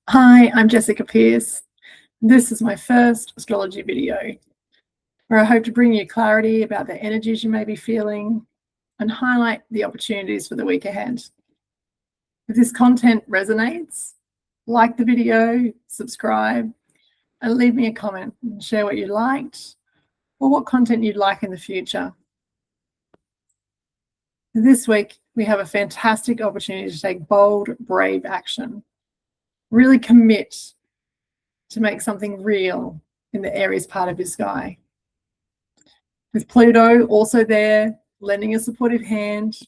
Hi, I'm Jessica Pearce. This is my first astrology video where I hope to bring you clarity about the energies you may be feeling and highlight the opportunities for the week ahead. If this content resonates, like the video, subscribe, and leave me a comment and share what you liked or what content you'd like in the future. This week, we have a fantastic opportunity to take bold, brave action. Really commit to make something real in the Aries part of your sky. With Pluto also there, lending a supportive hand,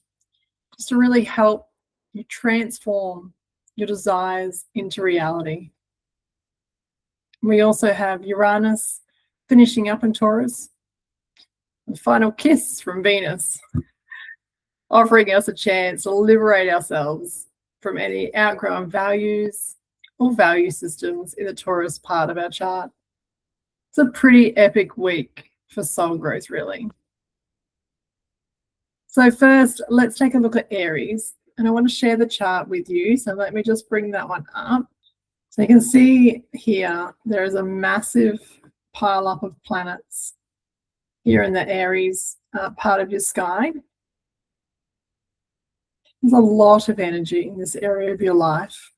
just to really help you transform your desires into reality. We also have Uranus finishing up in Taurus, the final kiss from Venus, offering us a chance to liberate ourselves from any outgrown values or value systems in the Taurus part of our chart. It's a pretty epic week for soul growth, really. So first, let's take a look at Aries, and I want to share the chart with you. So let me just bring that one up. So you can see here, there is a massive pile up of planets here in the Aries part of your sky. There's a lot of energy in this area of your life.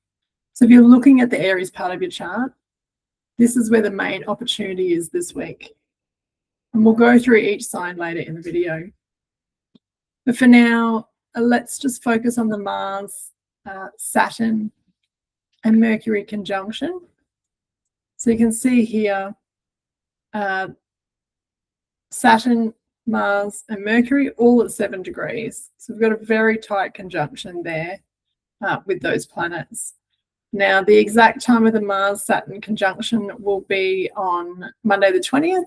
So if you're looking at the Aries part of your chart, this is where the main opportunity is this week. And we'll go through each sign later in the video. But for now, let's just focus on the Mars, Saturn, and Mercury conjunction. So you can see here, Saturn, Mars, and Mercury all at 7 degrees. So we've got a very tight conjunction there with those planets. Now, the exact time of the Mars-Saturn conjunction will be on Monday the 20th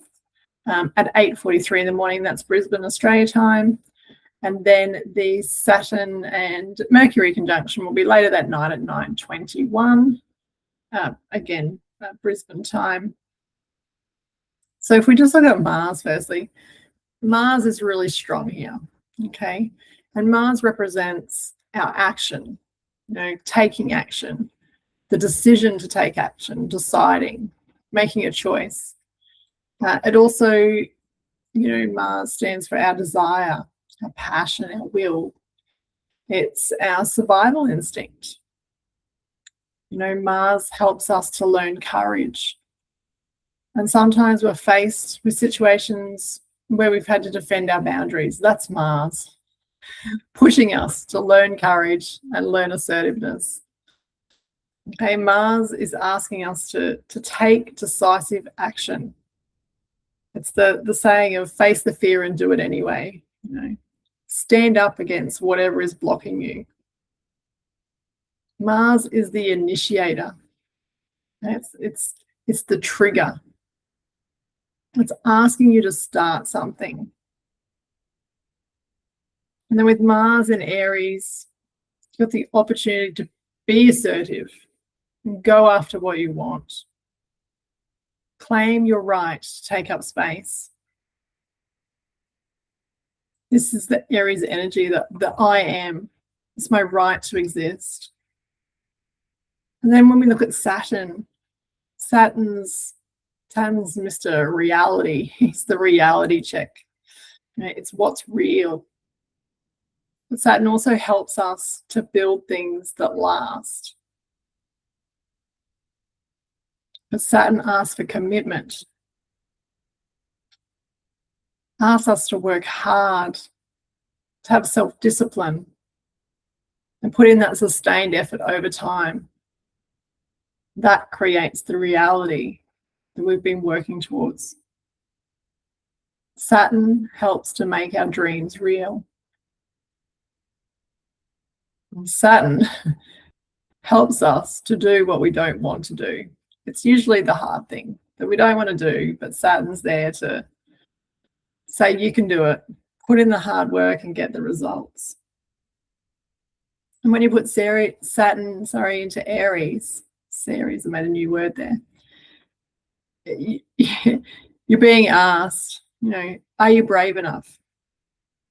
at 8:43 in the morning. That's Brisbane, Australia time. And then the Saturn and Mercury conjunction will be later that night at 9:21, again, Brisbane time. So if we just look at Mars firstly, Mars is really strong here, okay? And Mars represents our action, taking action. The decision to take action, deciding, making a choice. It also, Mars stands for our desire, our passion, our will. It's our survival instinct. Mars helps us to learn courage. And sometimes we're faced with situations where we've had to defend our boundaries. That's Mars pushing us to learn courage and learn assertiveness. Okay, Mars is asking us to take decisive action. It's the saying of face the fear and do it anyway. Stand up against whatever is blocking you. Mars is the initiator. It's the trigger. It's asking you to start something. And then with Mars in Aries, you've got the opportunity to be assertive. Go after what you want. Claim your right to take up space. This is the Aries energy, the I am. It's my right to exist. And then when we look at Saturn, Saturn's Mr. Reality. He's the reality check. It's what's real. But Saturn also helps us to build things that last. But Saturn asks for commitment, asks us to work hard, to have self-discipline, and put in that sustained effort over time. That creates the reality that we've been working towards. Saturn helps to make our dreams real. And Saturn helps us to do what we don't want to do. It's usually the hard thing that we don't want to do, but Saturn's there to say you can do it, put in the hard work and get the results. And when you put Saturn into Aries, I made a new word there. You're being asked, are you brave enough?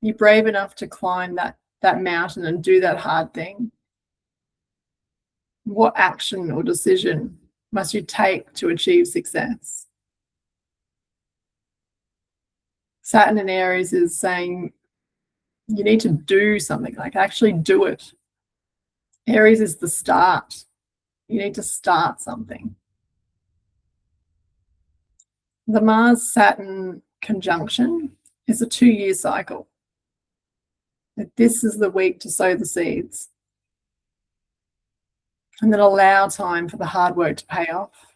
Are you brave enough to climb that mountain and do that hard thing? What action or decision must you take to achieve success? Saturn in Aries is saying you need to do something, like actually do it. Aries is the start. You need to start something. The Mars-Saturn conjunction is a 2-year cycle. This is the week to sow the seeds and then allow time for the hard work to pay off.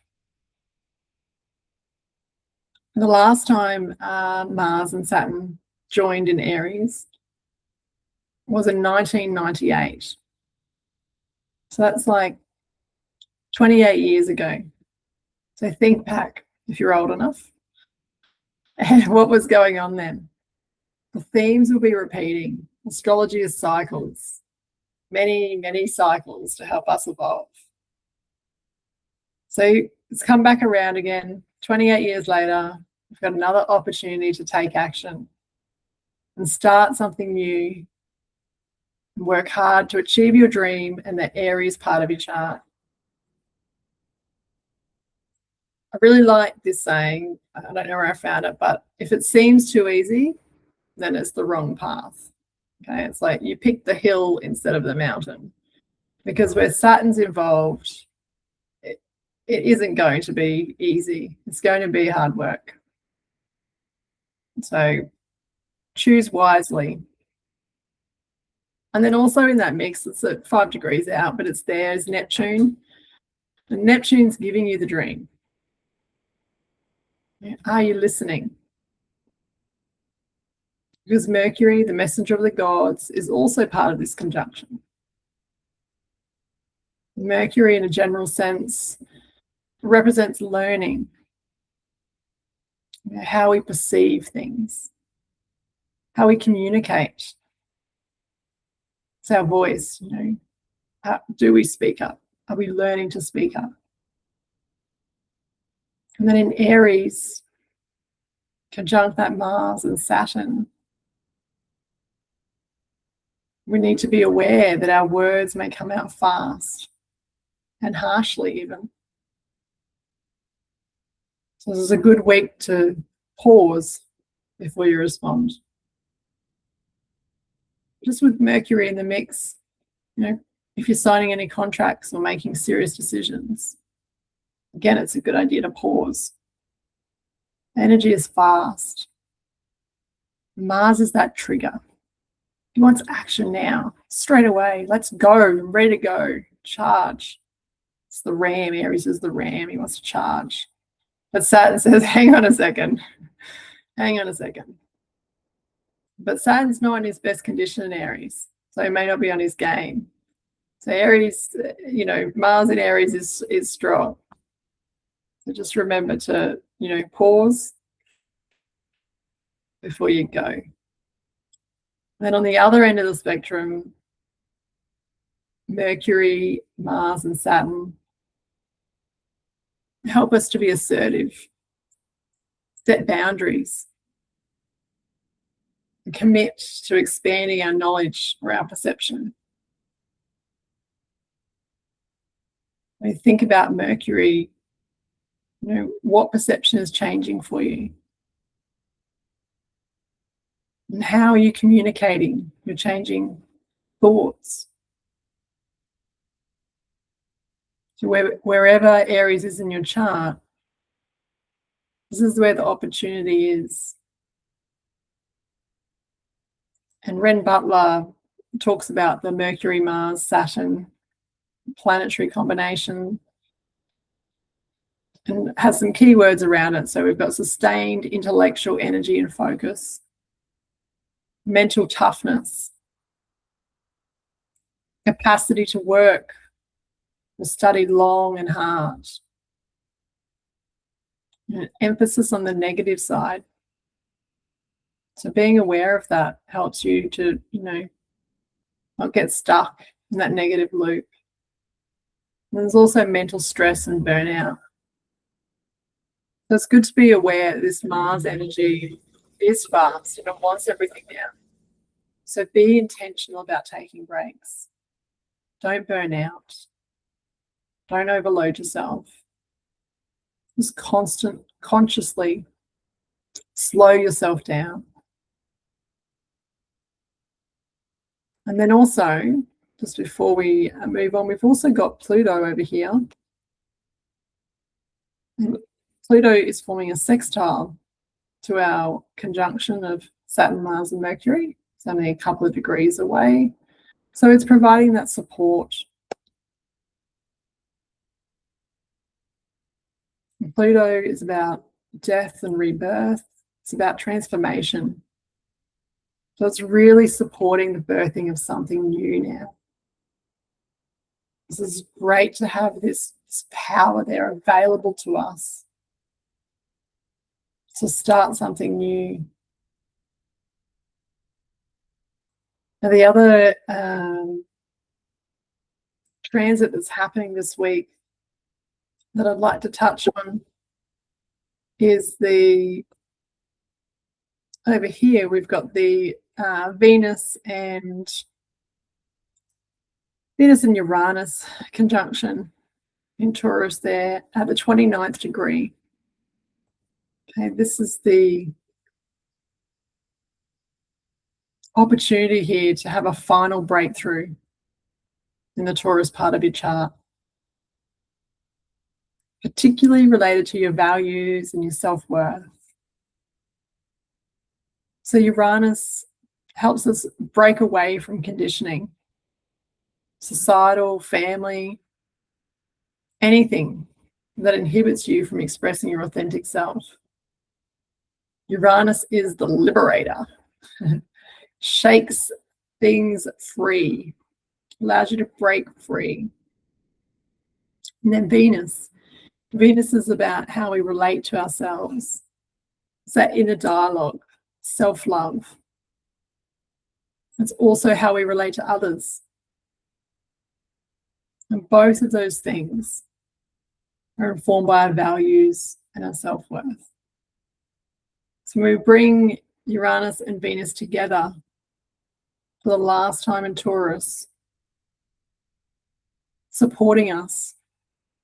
The last time Mars and Saturn joined in Aries was in 1998. So that's like 28 years ago. So think back, if you're old enough, and what was going on then. The themes will be repeating. Astrology is cycles, many, many cycles to help us evolve. So it's come back around again. 28 years later, we've got another opportunity to take action and start something new and work hard to achieve your dream and the Aries part of your chart. I really like this saying. I don't know where I found it, but if it seems too easy, then it's the wrong path. Okay, it's like you pick the hill instead of the mountain, because where Saturn's involved, it isn't going to be easy. It's going to be hard work. So choose wisely. And then also in that mix, it's at 5 degrees out, but it's there, is Neptune. And Neptune's giving you the dream. Are you listening? Because Mercury, the messenger of the gods, is also part of this conjunction. Mercury, in a general sense, represents learning, how we perceive things, how we communicate. It's our voice, How do we speak up? Are we learning to speak up? And then in Aries, conjunct that Mars and Saturn, we need to be aware that our words may come out fast and harshly even. So this is a good week to pause before you respond. Just with Mercury in the mix, if you're signing any contracts or making serious decisions, again, it's a good idea to pause. Energy is fast. Mars is that trigger. He wants action now, straight away. Let's go, ready to go, charge. It's the ram. Aries is the ram. He wants to charge. But Saturn says, hang on a second. Hang on a second. But Saturn's not in his best condition in Aries, so he may not be on his game. So Aries, Mars in Aries is strong. So just remember to, pause before you go. Then on the other end of the spectrum, Mercury, Mars, and Saturn help us to be assertive, set boundaries, and commit to expanding our knowledge or our perception. When you think about Mercury, what perception is changing for you? And how are you communicating? You're changing thoughts. So wherever Aries is in your chart, this is where the opportunity is. And Ren Butler talks about the Mercury, Mars, Saturn planetary combination and has some keywords around it. So we've got sustained intellectual energy and focus, mental toughness, capacity to work or study long and hard, and emphasis on the negative side. So being aware of that helps you to, not get stuck in that negative loop. And there's also mental stress and burnout. So it's good to be aware that this Mars energy is fast and it wants everything now. So be intentional about taking breaks. Don't burn out. Don't overload yourself. Just consciously slow yourself down. And then also, just before we move on, we've also got Pluto over here. And Pluto is forming a sextile to our conjunction of Saturn, Mars, and Mercury. It's only a couple of degrees away. So it's providing that support. And Pluto is about death and rebirth. It's about transformation. So it's really supporting the birthing of something new now. This is great to have this power there available to us to start something new. Now, the other transit that's happening this week that I'd like to touch on is over here we've got the Venus and Uranus conjunction in Taurus there at the 29th degree. Okay, this is the opportunity here to have a final breakthrough in the Taurus part of your chart, particularly related to your values and your self-worth. So Uranus helps us break away from conditioning, societal, family, anything that inhibits you from expressing your authentic self. Uranus is the liberator, shakes things free, allows you to break free. And then Venus is about how we relate to ourselves. It's that inner dialogue, self-love. It's also how we relate to others. And both of those things are informed by our values and our self-worth. So when we bring Uranus and Venus together for the last time in Taurus, supporting us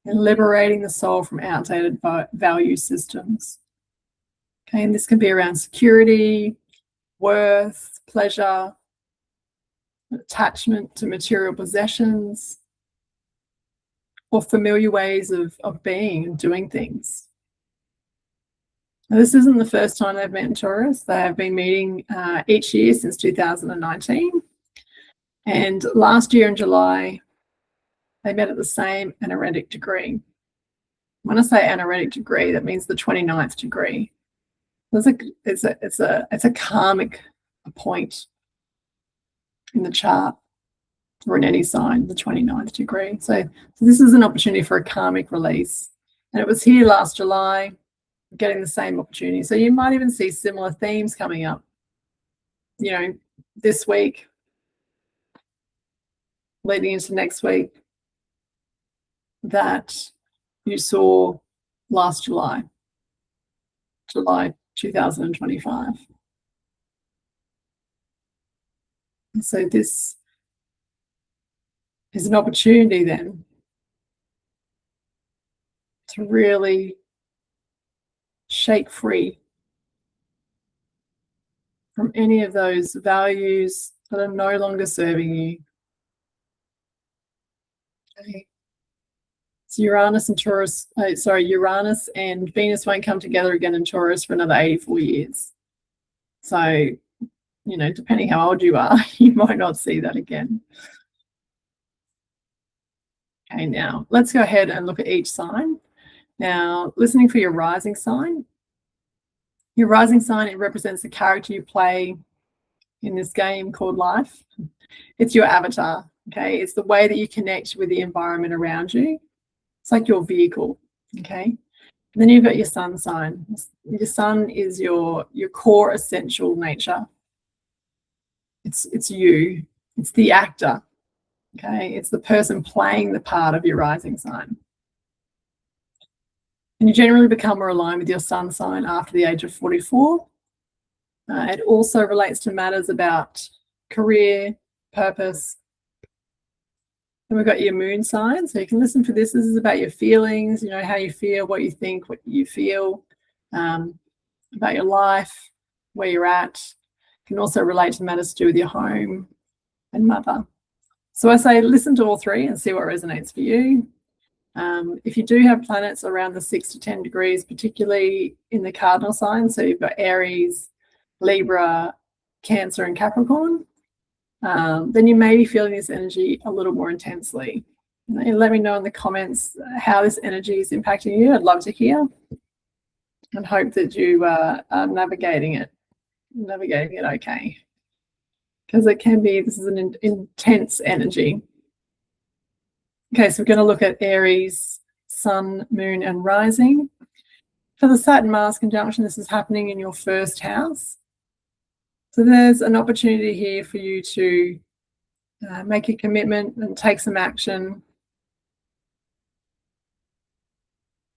in liberating the soul from outdated value systems. Okay, and this can be around security, worth, pleasure, attachment to material possessions, or familiar ways of being and doing things. Now, this isn't the first time they've met in Taurus. They have been meeting each year since 2019. And last year in July, they met at the same anaretic degree. When I say anaretic degree, that means the 29th degree. It's a karmic point in the chart, or in any sign, the 29th degree. So this is an opportunity for a karmic release. And it was here last July, getting the same opportunity. So you might even see similar themes coming up, this week, leading into next week, that you saw last July 2025. And so this is an opportunity then to really shake free from any of those values that are no longer serving you. Okay. So Uranus and Venus won't come together again in Taurus for another 84 years. So, depending how old you are, you might not see that again. Okay, now let's go ahead and look at each sign. Now, listening for your rising sign. Your rising sign, it represents the character you play in this game called life. It's your avatar, okay? It's the way that you connect with the environment around you. It's like your vehicle, okay? And then you've got your sun sign. Your sun is your core essential nature. It's you. It's the actor, okay? It's the person playing the part of your rising sign. And you generally become more aligned with your sun sign after the age of 44. It also relates to matters about career, purpose, Then we've got your moon sign. So you can listen for this. This is about your feelings, you know, how you feel, what you think, what you feel, about your life, where you're at. It can also relate to matters to do with your home and mother. So I say listen to all three and see what resonates for you. If you do have planets around the 6 to 10 degrees, particularly in the cardinal signs, so you've got Aries, Libra, Cancer, and Capricorn, then you may be feeling this energy a little more intensely. And let me know in the comments how this energy is impacting you. I'd love to hear, and hope that you are navigating it okay. Because it can be, this is an intense energy. Okay, so we're going to look at Aries, Sun, Moon, and Rising. For the Saturn-Mars conjunction, this is happening in your first house. So there's an opportunity here for you to make a commitment and take some action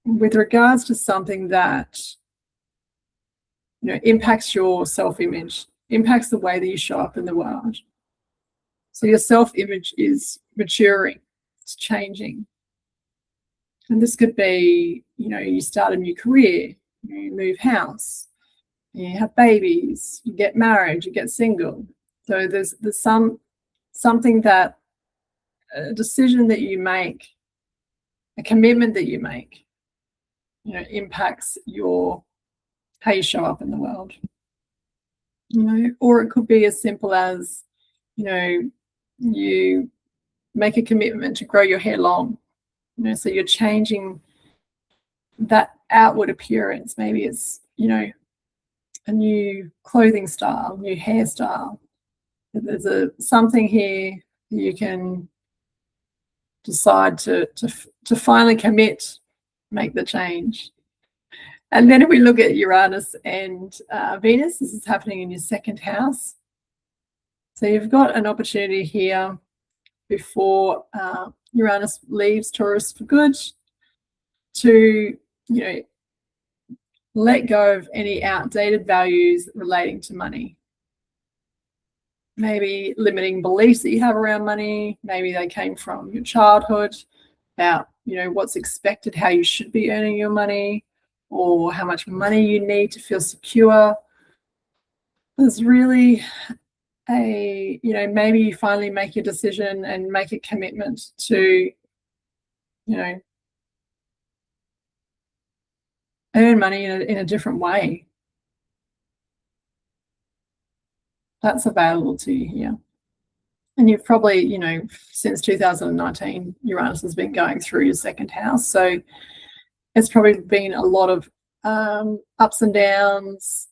with regards to something that, you know, impacts your self-image, impacts the way that you show up in the world. So your self-image is maturing, it's changing. And this could be, you know, you start a new career, you move house, you have babies, you get married, you get single. So there's something that, a decision that you make, a commitment that you make, you know, impacts how you show up in the world. You know, or it could be as simple as, you know, you make a commitment to grow your hair long. You know, so you're changing that outward appearance. Maybe it's, you know, a new clothing style, new hairstyle. There's something here you can decide to finally commit, make the change. And then if we look at Uranus and Venus, this is happening in your second house. So you've got an opportunity here before Uranus leaves Taurus for good to, you know, let go of any outdated values relating to money. Maybe limiting beliefs that you have around money. Maybe they came from your childhood about, you know, what's expected, how you should be earning your money, or how much money you need to feel secure. There's really you know, maybe you finally make your decision and make a commitment to, you know, earn money in a different way. That's available to you here. And you've probably, you know, since 2019, Uranus has been going through your second house. So it's probably been a lot of ups and downs,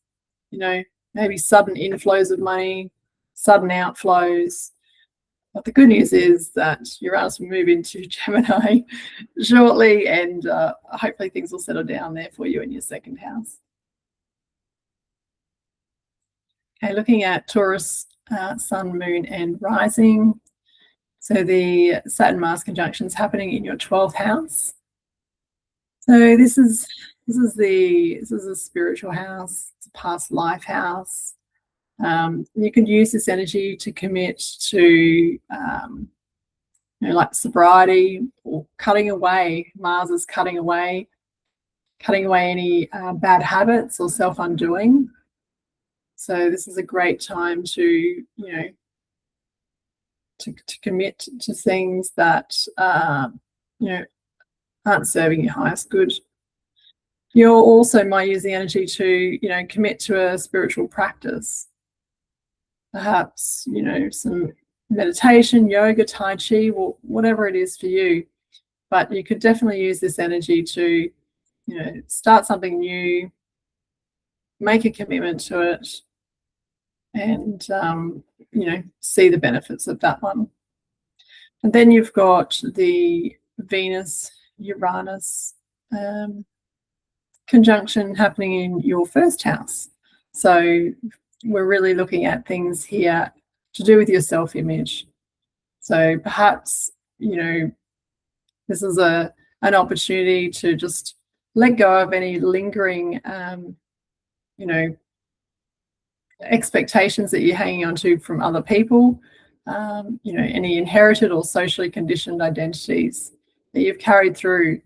you know, maybe sudden inflows of money, sudden outflows. But the good news is that Uranus will move into Gemini shortly, and hopefully things will settle down there for you in your second house. Okay, looking at Taurus, Sun, Moon, and Rising. So the Saturn-Mars conjunction is happening in your 12th house. So this is a spiritual house. It's a past life house. You can use this energy to commit to, you know, like sobriety or cutting away. Mars is cutting away any bad habits or self-undoing. So this is a great time to, you know, to commit to things that, you know, aren't serving your highest good. You also might use the energy to, you know, commit to a spiritual practice. Perhaps, you know, some meditation, yoga, tai chi, whatever it is for you. But you could definitely use this energy to, you know, start something new, make a commitment to it, and, you know, see the benefits of that one. And then you've got the Venus-Uranus conjunction happening in your first house. So we're really looking at things here to do with your self-image. So perhaps, you know, this is an opportunity to just let go of any lingering, you know, expectations that you're hanging on to from other people. any inherited or socially conditioned identities that you've carried through.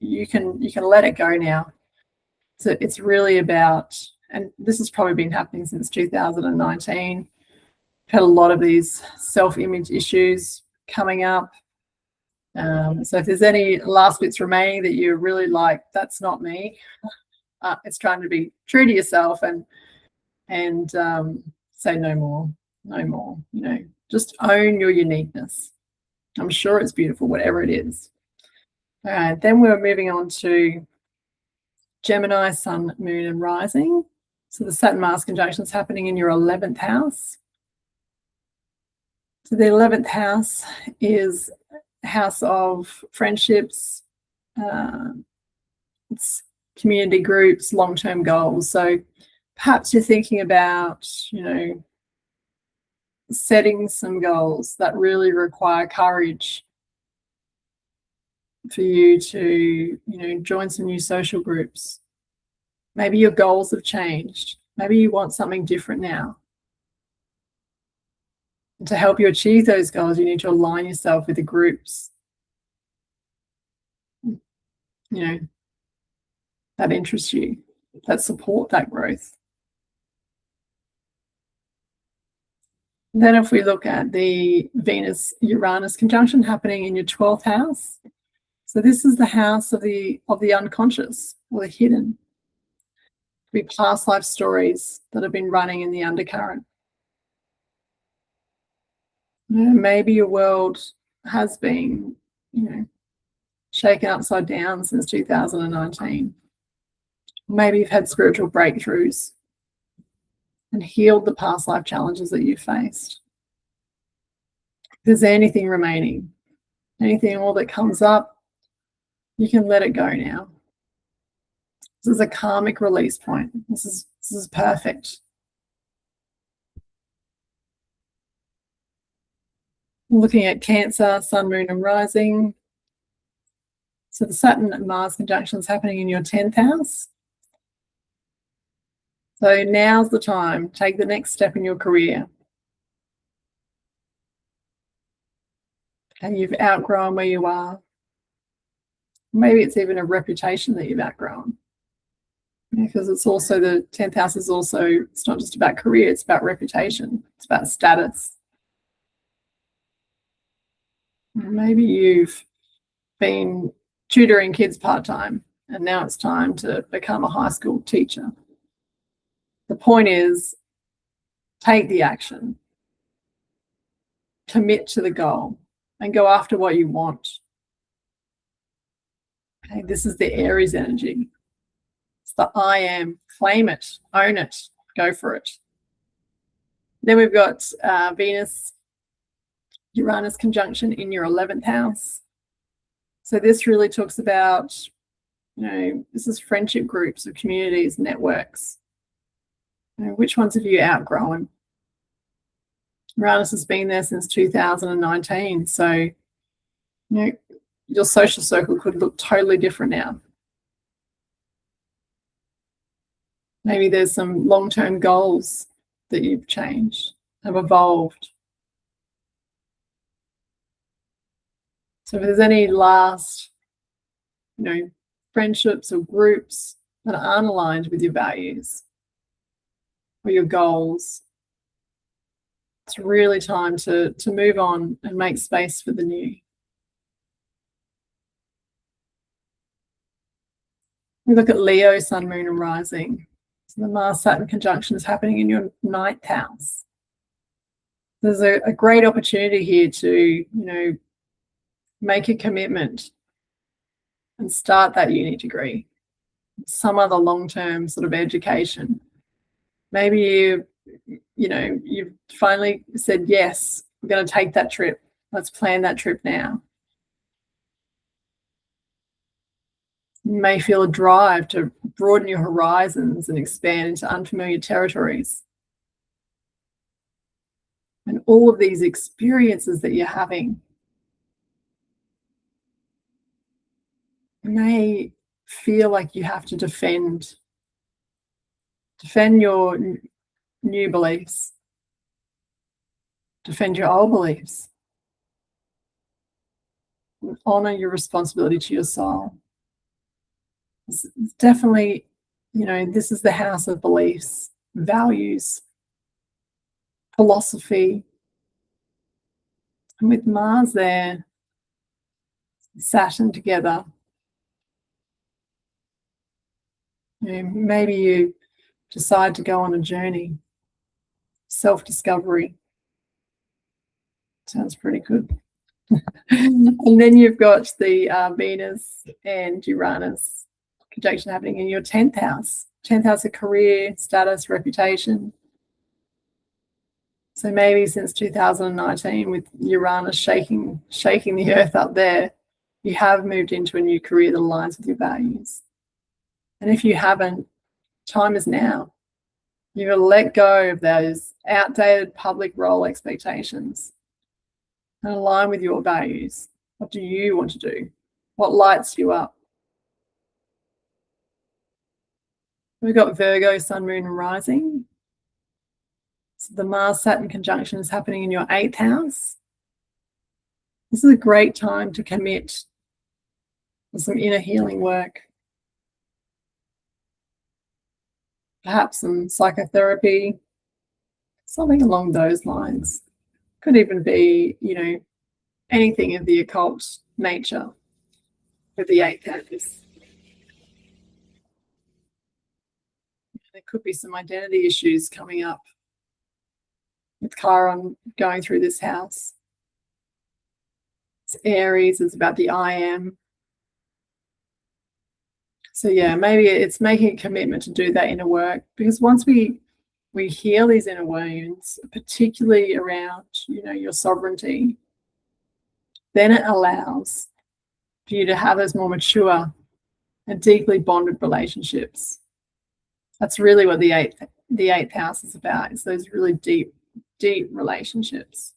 You can let it go now. So it's really about, and this has probably been happening since 2019. I've had a lot of these self-image issues coming up. So if there's any last bits remaining that you're really like, that's not me, it's trying to be true to yourself and say no more. Just own your uniqueness. I'm sure it's beautiful, whatever it is. All right, then we're moving on to Gemini, Sun, Moon, and Rising. So the Saturn-Mars conjunction is happening in your 11th house. So the 11th house is house of friendships, it's community groups, long-term goals. So perhaps you're thinking about, setting some goals that really require courage for you to, join some new social groups. Maybe your goals have changed. Maybe you want something different now. And to help you achieve those goals, you need to align yourself with the groups, that interest you, that support that growth. Then if we look at the Venus-Uranus conjunction happening in your 12th house, so this is the house of the unconscious or the hidden. It could be past life stories that have been running in the undercurrent. Maybe your world has been, shaken upside down since 2019. Maybe you've had spiritual breakthroughs and healed the past life challenges that you faced. If there's anything remaining, anything all that comes up, you can let it go now. This is a karmic release point. This is perfect. Looking at Cancer, Sun, Moon, and Rising. So the Saturn and Mars conjunction is happening in your 10th house. So now's the time. Take the next step in your career. And you've outgrown where you are. Maybe it's even a reputation that you've outgrown. Because it's also the 10th house is also, it's not just about career, it's about reputation. It's about status. Maybe you've been tutoring kids part-time and now it's time to become a high school teacher. The point is, take the action, commit to the goal, and go after what you want. Okay, this is the Aries energy. It's the I am, claim it, own it, go for it. Then we've got Venus-Uranus conjunction in your 11th house. So this really talks about, this is friendship groups or communities, networks. Which ones have you outgrown? Uranus has been there since 2019. So, your social circle could look totally different now. Maybe there's some long-term goals that you've changed, have evolved. So if there's any last, friendships or groups that aren't aligned with your values, or your goals, it's really time to move on and make space for the new. We look at Leo, Sun, Moon, and Rising. So the Mars-Saturn conjunction is happening in your 9th house. There's a great opportunity here to, make a commitment and start that uni degree, some other long-term sort of education. Maybe you've finally said, yes, we're going to take that trip. Let's plan that trip now. You may feel a drive to broaden your horizons and expand into unfamiliar territories. And all of these experiences that you're having may feel like you have to defend your new beliefs, defend your old beliefs, honor your responsibility to your soul. It's definitely, this is the house of beliefs, values, philosophy. And with Mars there, Saturn together, maybe you decide to go on a journey, self-discovery. Sounds pretty good. And then you've got the Venus and Uranus conjunction happening in your 10th house. 10th house of career, status, reputation. So maybe since 2019, with Uranus shaking the earth up there, you have moved into a new career that aligns with your values. And if you haven't, time is now. You've got to let go of those outdated public role expectations and align with your values. What do you want to do? What lights you up? We've got Virgo, Sun, Moon, and Rising. So the Mars-Saturn conjunction is happening in your 8th house. This is a great time to commit to some inner healing work. Perhaps some psychotherapy, something along those lines. Could even be, anything of the occult nature with the 8th house. There could be some identity issues coming up with Chiron going through this house. It's Aries, it's about the I am. So yeah, maybe it's making a commitment to do that inner work, because once we heal these inner wounds, particularly around, your sovereignty, then it allows for you to have those more mature and deeply bonded relationships. That's really what the eighth house is about. It's those really deep relationships.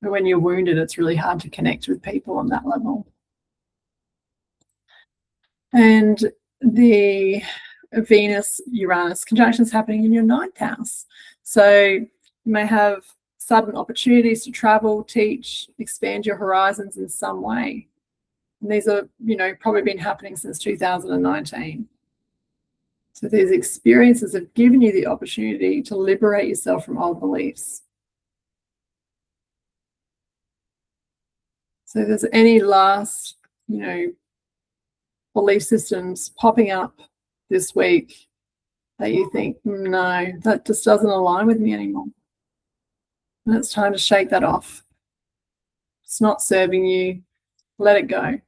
But when you're wounded, it's really hard to connect with people on that level. And the Venus-Uranus conjunction is happening in your 9th house. So you may have sudden opportunities to travel, teach, expand your horizons in some way. And these are, probably been happening since 2019. So these experiences have given you the opportunity to liberate yourself from old beliefs. So if there's any last, belief systems popping up this week that you think, no, that just doesn't align with me anymore, and it's time to shake that off. It's not serving you. Let it go.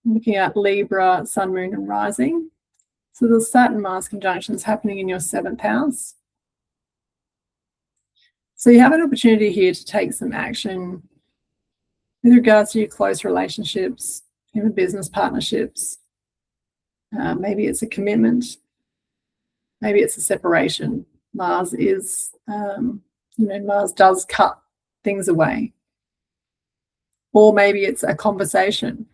Looking at Libra, Sun, Moon, and Rising. So the Saturn-Mars conjunction is happening in your 7th house. So you have an opportunity here to take some action with regards to your close relationships, even business partnerships. Maybe it's a commitment. Maybe it's a separation. Mars is, Mars does cut things away. Or maybe it's a conversation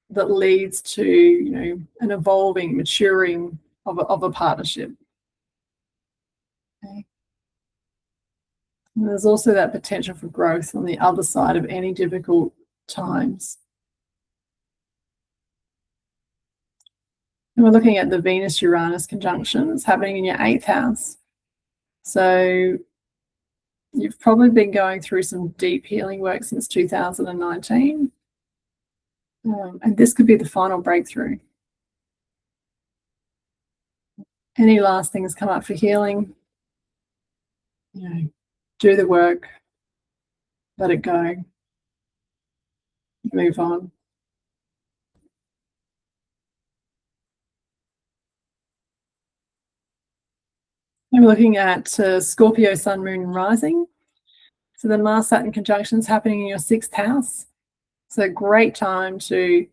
that leads to, an evolving, maturing of a partnership. Okay. And there's also that potential for growth on the other side of any difficult times. And we're looking at the Venus-Uranus conjunction. It's happening in your 8th house. So you've probably been going through some deep healing work since 2019. And this could be the final breakthrough. Any last things come up for healing? Do the work, let it go, move on. And we're looking at Scorpio, Sun, Moon, and Rising. So the Mars-Saturn conjunction is happening in your 6th house. So a great time to,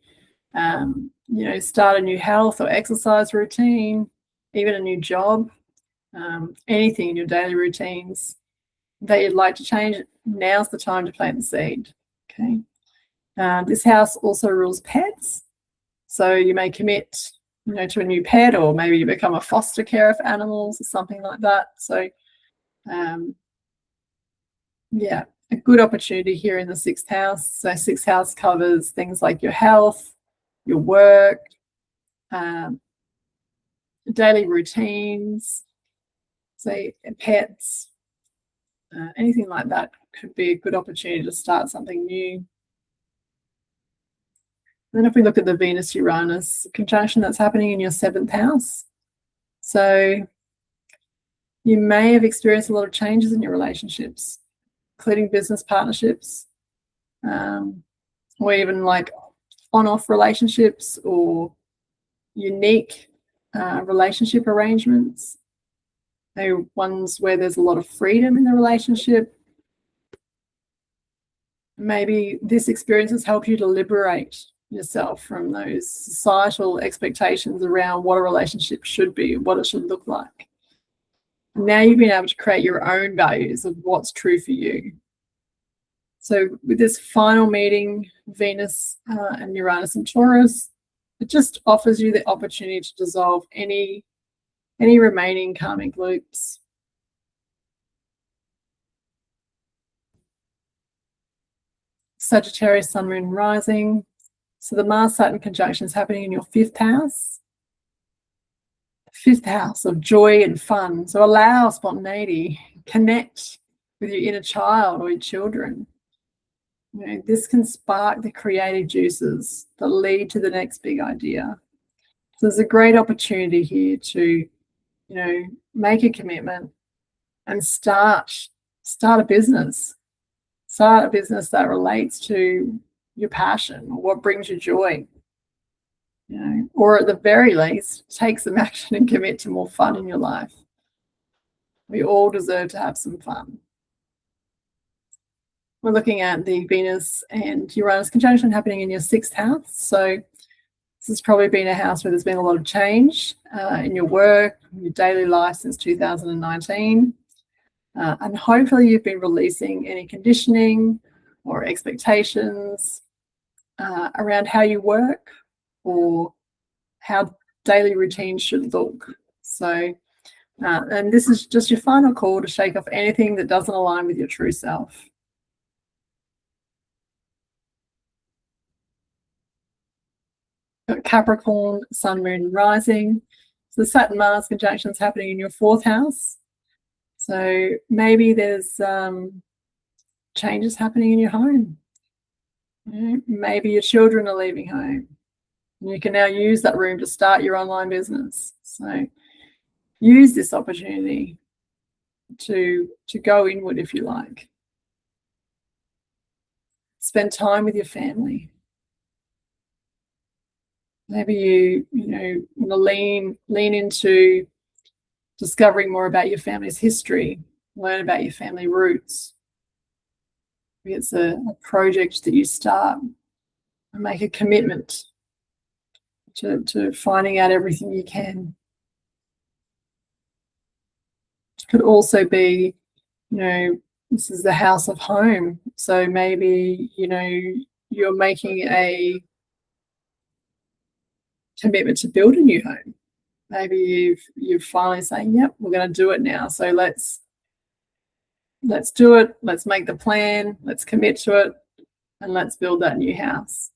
start a new health or exercise routine, even a new job, anything in your daily routines that you'd like to change. Now's the time to plant the seed. Okay. This house also rules pets. So you may commit to a new pet, or maybe you become a foster carer for animals or something like that. So yeah, a good opportunity here in the 6th house. So 6th house covers things like your health, your work, daily routines, say pets, anything like that could be a good opportunity to start something new. Then if we look at the Venus-Uranus conjunction that's happening in your 7th house, so you may have experienced a lot of changes in your relationships, including business partnerships, or even like on-off relationships or unique relationship arrangements. They're ones where there's a lot of freedom in the relationship. Maybe this experience has helped you to liberate yourself from those societal expectations around what a relationship should be, what it should look like. Now you've been able to create your own values of what's true for you. So with this final meeting, Venus and Uranus and Taurus, it just offers you the opportunity to dissolve any remaining karmic loops. Sagittarius, Sun, Moon, Rising. So the Mars-Saturn conjunction is happening in your 5th house. 5th house of joy and fun. So allow spontaneity, connect with your inner child or your children. This can spark the creative juices that lead to the next big idea. So there's a great opportunity here to, make a commitment and start a business. Start a business that relates to your passion or what brings you joy. Or at the very least, take some action and commit to more fun in your life. We all deserve to have some fun. We're looking at the Venus and Uranus conjunction happening in your 6th house. So this has probably been a house where there's been a lot of change in your work, your daily life since 2019. And hopefully you've been releasing any conditioning or expectations around how you work or how daily routines should look. So, and this is just your final call to shake off anything that doesn't align with your true self. Got Capricorn, Sun, Moon, and Rising. So the Saturn Mars conjunction is happening in your 4th house. So maybe there's changes happening in your home. Maybe your children are leaving home. And you can now use that room to start your online business. So use this opportunity to go inward if you like. Spend time with your family. Maybe you want to lean into discovering more about your family's history, learn about your family roots. Maybe it's a project that you start and make a commitment to finding out everything you can. It could also be, this is the house of home. So maybe, you're making a commitment to build a new home. Maybe you've finally saying, yep, we're going to do it now. So let's do it. Let's make the plan. Let's commit to it, and let's build that new house.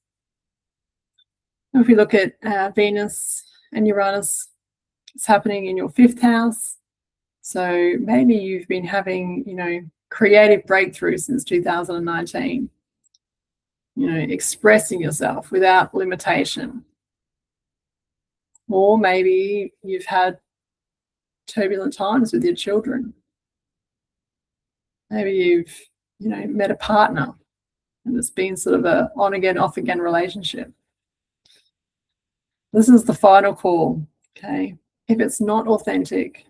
If we look at Venus and Uranus, it's happening in your 5th house. So maybe you've been having, creative breakthroughs since 2019. Expressing yourself without limitation. Or maybe you've had turbulent times with your children. Maybe you've, met a partner and it's been sort of a on again, off again relationship. This is the final call, okay? If it's not authentic,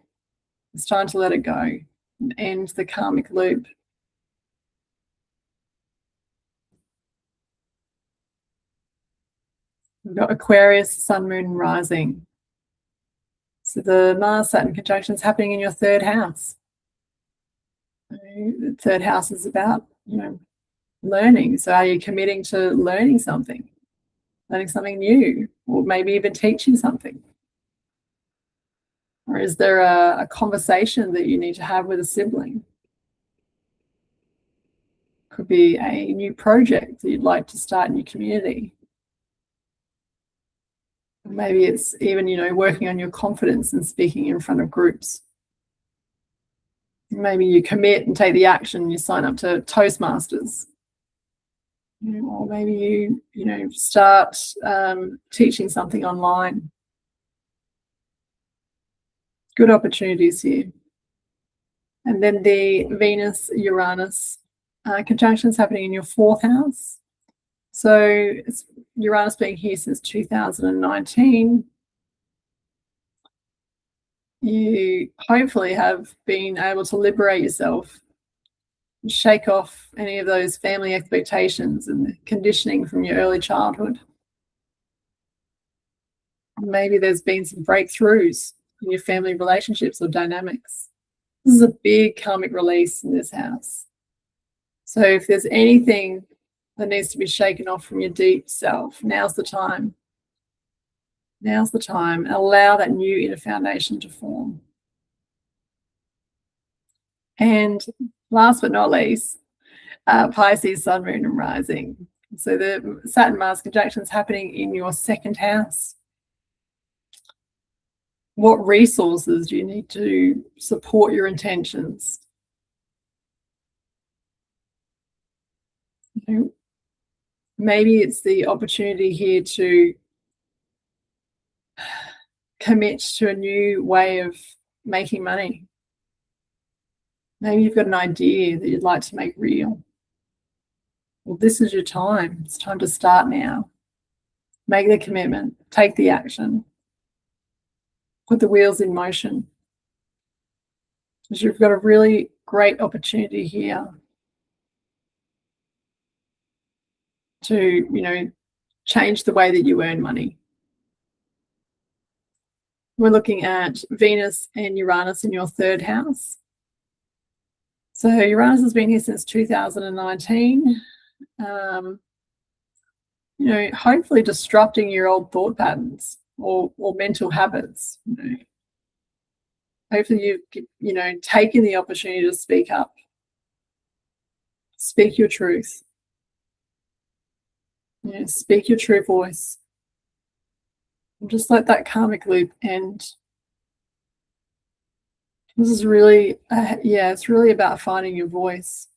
it's time to let it go and end the karmic loop. We've got Aquarius, Sun, Moon, and Rising. So the Mars-Saturn conjunction is happening in your 3rd house. The 3rd house is about, learning. So are you committing to learning something new, or maybe even teaching something? Or is there a conversation that you need to have with a sibling? Could be a new project that you'd like to start in your community. Maybe it's even, working on your confidence and speaking in front of groups. Maybe you commit and take the action, you sign up to Toastmasters. Or maybe you start teaching something online. Good opportunities here. And then the Venus-Uranus conjunction is happening in your 4th house. So it's Uranus being here since 2019. You hopefully have been able to liberate yourself, shake off any of those family expectations and conditioning from your early childhood. Maybe there's been some breakthroughs in your family relationships or dynamics. This is a big karmic release in this house. So if there's anything that needs to be shaken off from your deep self, now's the time. Now's the time. Allow that new inner foundation to form. And last but not least, Pisces, Sun, Moon, and Rising. So the Saturn-Mars conjunction is happening in your 2nd house. What resources do you need to support your intentions? Maybe it's the opportunity here to commit to a new way of making money. Maybe you've got an idea that you'd like to make real. Well, this is your time. It's time to start now. Make the commitment. Take the action. Put the wheels in motion. Because you've got a really great opportunity here to, change the way that you earn money. We're looking at Venus and Uranus in your 3rd house. So Uranus has been here since 2019. Hopefully disrupting your old thought patterns or mental habits. Hopefully you've, taken the opportunity to speak up. Speak your truth. Speak your true voice. And just let that karmic loop end. This is really, it's really about finding your voice.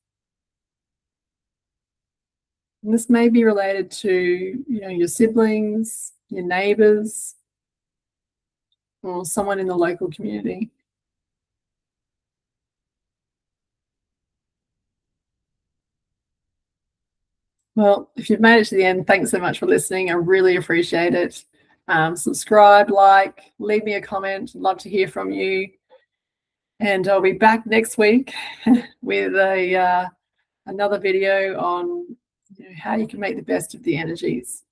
And this may be related to, your siblings, your neighbors, or someone in the local community. Well, if you've made it to the end, thanks so much for listening. I really appreciate it. Subscribe, like, leave me a comment. I'd love to hear from you. And I'll be back next week with another video on how you can make the best of the energies.